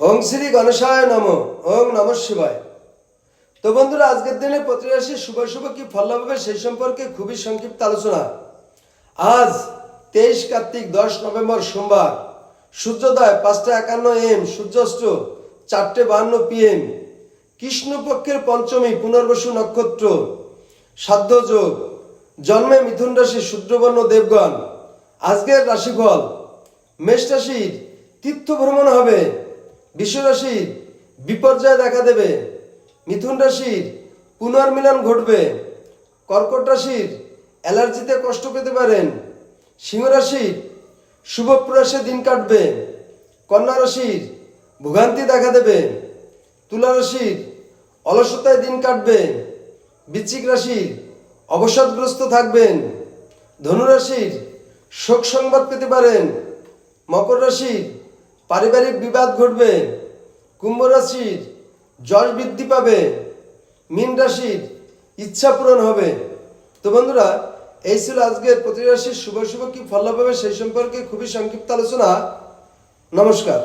ওং শ্রী গণেশায় নম। ওং নমঃ শিবায়। তো বন্ধুরা, আজকের দিনে প্রতি রাশি শুভ শুভ কি ফল লাভ হবে সেই সম্পর্কে খুবই সংক্ষিপ্ত আলোচনা। আজ 23 কার্তিক 10 নভেম্বর সোমবার, সূর্যোদয় 5:51 AM, সূর্যাস্ত 4:52 PM, কৃষ্ণপক্ষের পঞ্চমী, পুনর্বসু নক্ষত্র, সাধ্য যোগ, জন্মে মিথুন রাশি, শূদ্রবর্ণ দেবগণ। আজকের রাশিফল: মেষ রাশির তীর্থ ভ্রমণ হবে, বৃষ রাশির বিপর্যয় দেখা দেবে, মিথুন রাশির পুনর্মিলন ঘটবে, কর্কট রাশির অ্যালার্জিতে কষ্ট পেতে পারেন, সিংহ রাশির শুভ প্রয়াসে দিন কাটবে, কন্যা রাশির ভোগান্তি দেখা দেবে, তুলা রাশির অলসতায় দিন কাটবে, বৃশ্চিক রাশির অবসাদগ্রস্ত থাকবেন, ধনু রাশির শোক সংবাদ পেতে পারেন, মকর রাশির পারিবারিক বিবাদ ঘটবে, কুম্ভ রাশির যশ বৃদ্ধি পাবে, মীন রাশির ইচ্ছা পূরণ হবে। তো বন্ধুরা, এই ছিল আজকের প্রতি রাশির শুভ শুভ কি ফল লাভ হবে সেই সম্পর্কে খুবই সংক্ষিপ্ত আলোচনা। নমস্কার।